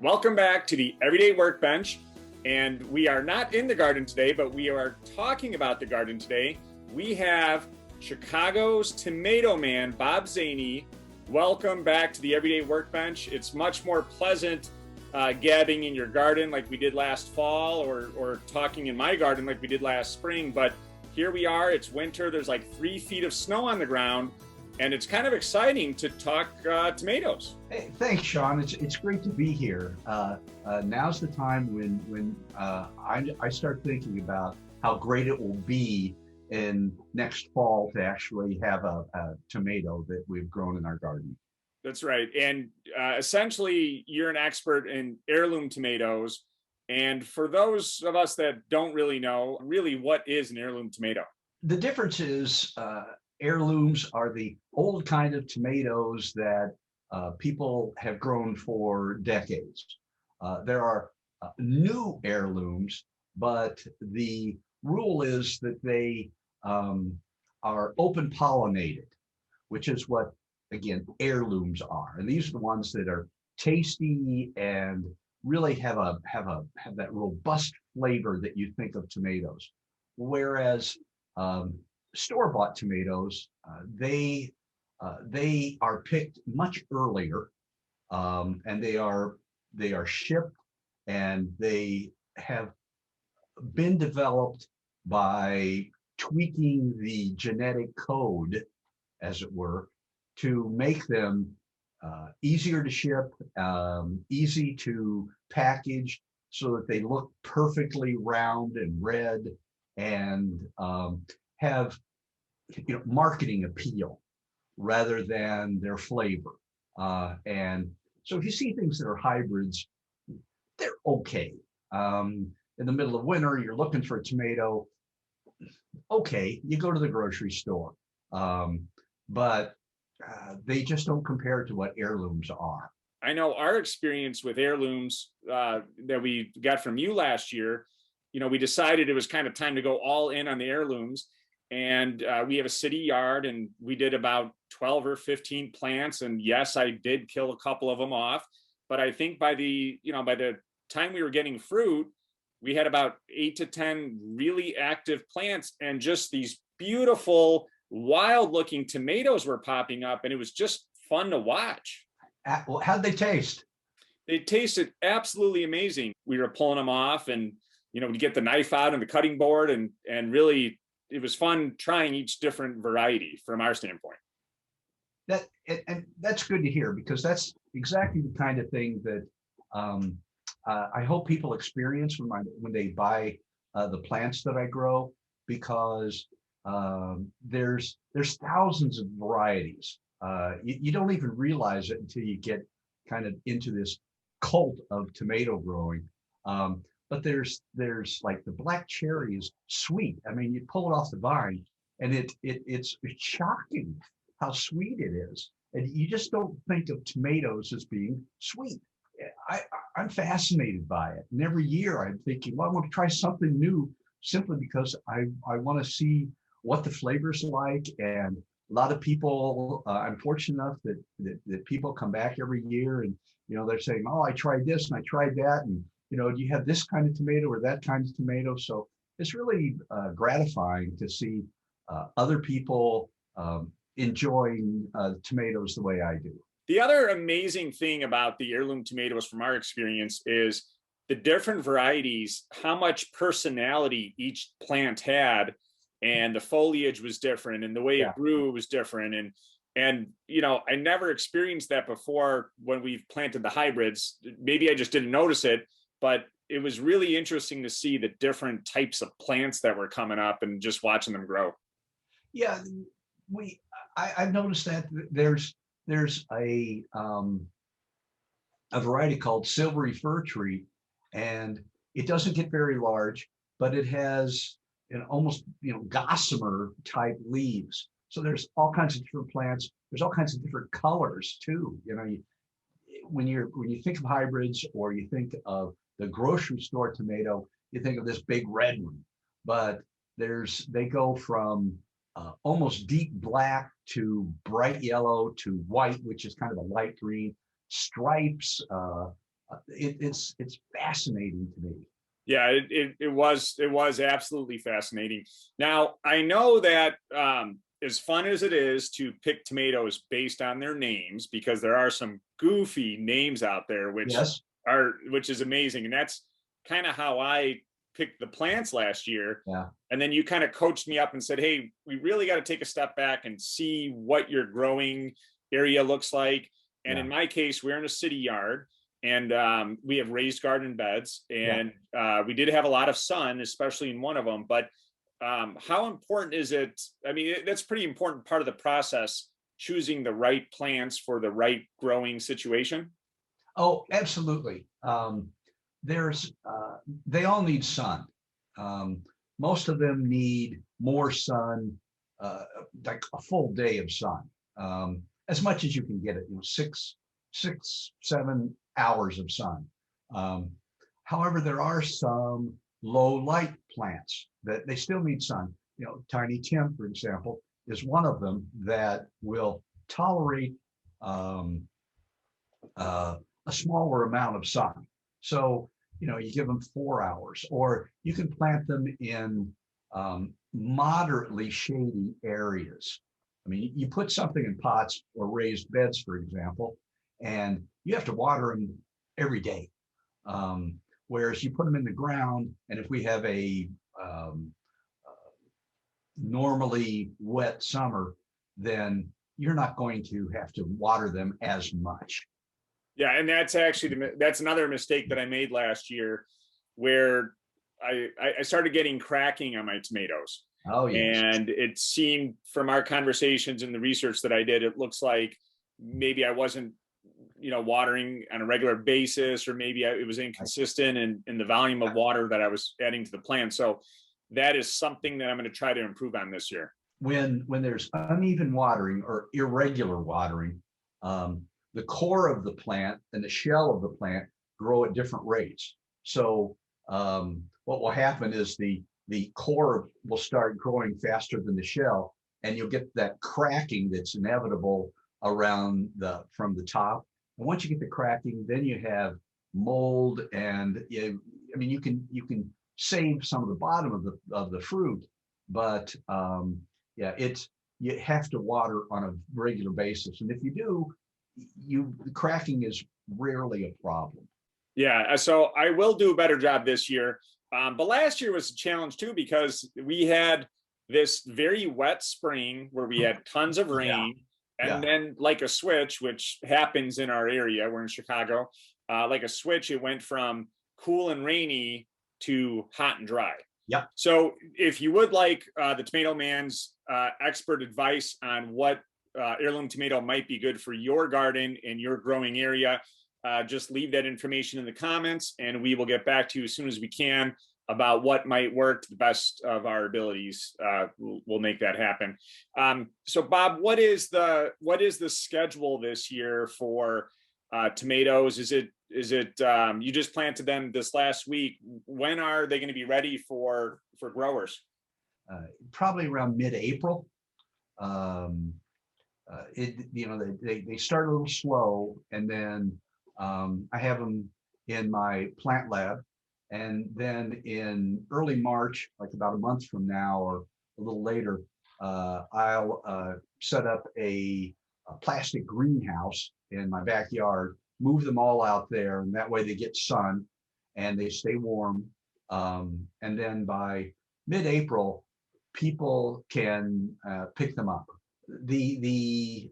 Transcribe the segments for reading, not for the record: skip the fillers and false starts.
Welcome back to the Everyday Workbench. And we are not in the garden today, but we are talking about the garden today. We have Chicago's tomato man, Bob Zeni. Welcome back to the Everyday Workbench. It's much more pleasant gabbing in your garden like we did last fall, or talking in my garden like we did last spring. But here we are, it's winter, there's like 3 feet of snow on the ground, and it's kind of exciting to talk tomatoes. Hey, thanks, Sean. It's great to be here. Now's the time when I start thinking about how great it will be in next fall to actually have a tomato that we've grown in our garden. That's right. And essentially, you're an expert in heirloom tomatoes. And for those of us that don't really know, really, what is an heirloom tomato? The difference is heirlooms are the old kind of tomatoes that people have grown for decades. There are new heirlooms, but the rule is that they are open pollinated, which is what, again, heirlooms are. And these are the ones that are tasty and really have that robust flavor that you think of tomatoes. Whereas store-bought tomatoes, they are picked much earlier, and they are shipped, and they have been developed by tweaking the genetic code, as it were, to make them easier to ship, easy to package, so that they look perfectly round and red, and have marketing appeal rather than their flavor. And so if you see things that are hybrids, they're okay. In the middle of winter, you're looking for a tomato. Okay, you go to the grocery store, but they just don't compare to what heirlooms are. I know our experience with heirlooms that we got from you last year. We decided it was kind of time to go all in on the heirlooms. And we have a city yard, and we did about 12 or 15 plants. And yes, I did kill a couple of them off. But I think by the time we were getting fruit, we had about 8 to 10 really active plants, and just these beautiful, wild-looking tomatoes were popping up, and it was just fun to watch. Well, how'd they taste? They tasted absolutely amazing. We were pulling them off, and we get the knife out and the cutting board, and really, it was fun trying each different variety from our standpoint. And that's good to hear, because that's exactly the kind of thing that I hope people experience when they buy the plants that I grow, because there's thousands of varieties. You don't even realize it until you get kind of into this cult of tomato growing. But there's like the black cherry is sweet. I mean, you pull it off the vine, and it's shocking how sweet it is. And you just don't think of tomatoes as being sweet. I'm fascinated by it. And every year I'm thinking, well, I want to try something new, simply because I want to see what the flavor's like. And a lot of people, I'm fortunate enough that people come back every year, and they're saying, oh, I tried this and I tried that, and do you have this kind of tomato or that kind of tomato? So it's really gratifying to see other people enjoying tomatoes the way I do. The other amazing thing about the heirloom tomatoes from our experience is the different varieties, how much personality each plant had, and the foliage was different, and the way it grew was different. And I never experienced that before when we've planted the hybrids. Maybe I just didn't notice it, but it was really interesting to see the different types of plants that were coming up and just watching them grow. Yeah, I've noticed that there's a variety called silvery fir tree, and it doesn't get very large, but it has an almost gossamer type leaves. So there's all kinds of different plants. There's all kinds of different colors too. When you think of hybrids, or you think of the grocery store tomato, you think of this big red one, but they go from almost deep black to bright yellow to white, which is kind of a light green, stripes, It's fascinating to me. Yeah, it was absolutely fascinating. Now I know that as fun as it is to pick tomatoes based on their names, because there are some goofy names out there Yes. which is amazing, and that's kind of how I picked the plants last year. Yeah. And then you kind of coached me up and said, "Hey, we really got to take a step back and see what your growing area looks like." And Yeah. in my case, we're in a city yard, and we have raised garden beds, Yeah. and we did have a lot of sun, especially in one of them. But how important is it? I mean, that's a pretty important part of the process, choosing the right plants for the right growing situation. Oh, absolutely. There's they all need sun. Um, Most of them need more sun, uh, like a full day of sun, as much as you can get it. You know, 7 hours of sun. Um, However, there are some low light plants that they still need sun. You know, tiny Tim, for example, is one of them that will tolerate um, uh, a smaller amount of sun. So, you know, you give them 4 hours, or you can plant them in moderately shady areas. I mean, you put something in pots or raised beds, for example, and you have to water them every day. Um, Whereas you put them in the ground, and if we have a um, normally wet summer, then you're not going to have to water them as much. Yeah, and that's actually that's another mistake that I made last year, where I started getting cracking on my tomatoes, Oh, yes. and it seemed from our conversations and the research that I did, it looks like maybe I wasn't, watering on a regular basis, or maybe it was inconsistent in the volume of water that I was adding to the plant. So that is something that I'm going to try to improve on this year. When there's uneven watering or irregular watering, um, the core of the plant and the shell of the plant grow at different rates. So what will happen is the core will start growing faster than the shell, and you'll get that cracking that's inevitable around the from the top. And once you get the cracking, then you have mold, and I mean you can save some of the bottom of the fruit, but yeah, it's you have to water on a regular basis, and if you do, the cracking is rarely a problem. Yeah, so I will do a better job this year. But last year was a challenge too, because we had this very wet spring where we had tons of Yeah, rain, and yeah, then like a switch, which happens in our area, we're in Chicago, like a switch, it went from cool and rainy to hot and dry. yeah. So if you would like the Tomato Man's expert advice on what heirloom tomato might be good for your garden and your growing area, just leave that information in the comments, and we will get back to you as soon as we can about what might work to the best of our abilities. We'll make that happen. So, Bob, what is the schedule this year for tomatoes? Is it you just planted them this last week? When are they going to be ready for growers? Probably around mid-April. Um, they start a little slow, and then I have them in my plant lab, and then in early March, like about a month from now or a little later, I'll set up a plastic greenhouse in my backyard, move them all out there, and that way they get sun and they stay warm. And then by mid-April, people can pick them up. The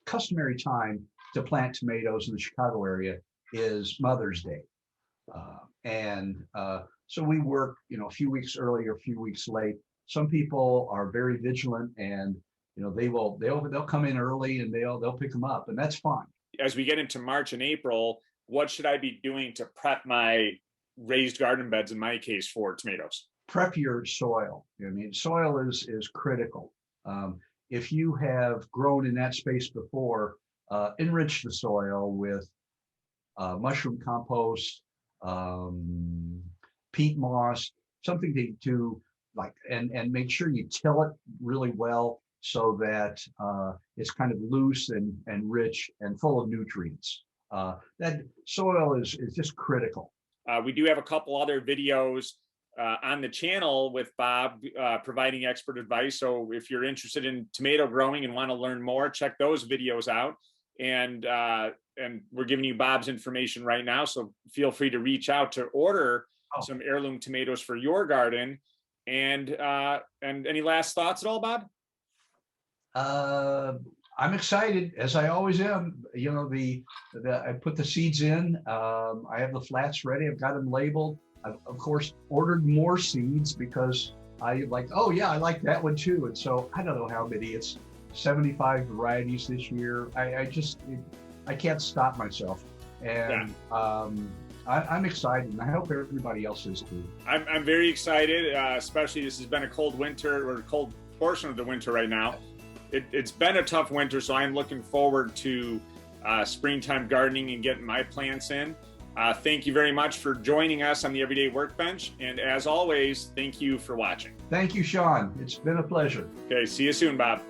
customary time to plant tomatoes in the Chicago area is Mother's Day, and so we work, a few weeks early or a few weeks late. Some people are very vigilant, and they'll come in early and they'll pick them up, and that's fine. As we get into March and April, what should I be doing to prep my raised garden beds, in my case, for tomatoes? Prep your soil. I mean, soil is critical. If you have grown in that space before, enrich the soil with mushroom compost, um, peat moss, something to like, and make sure you till it really well so that it's kind of loose and rich and full of nutrients. That soil is just critical. We do have a couple other videos on the channel with Bob providing expert advice. So if you're interested in tomato growing and want to learn more, check those videos out. And we're giving you Bob's information right now. So feel free to reach out to order some heirloom tomatoes for your garden. And any last thoughts at all, Bob? I'm excited, as I always am. You know, I put the seeds in. I have the flats ready. I've got them labeled. I've, of course, ordered more seeds because I like, oh yeah, I like that one too. And so I don't know how many. It's 75 varieties this year. I can't stop myself. And I'm excited, and I hope everybody else is too. I'm very excited, especially this has been a cold winter, or a cold portion of the winter right now. It's been a tough winter, so I'm looking forward to springtime gardening and getting my plants in. Thank you very much for joining us on the Everyday Workbench. And as always, thank you for watching. Thank you, Sean. It's been a pleasure. Okay, see you soon, Bob.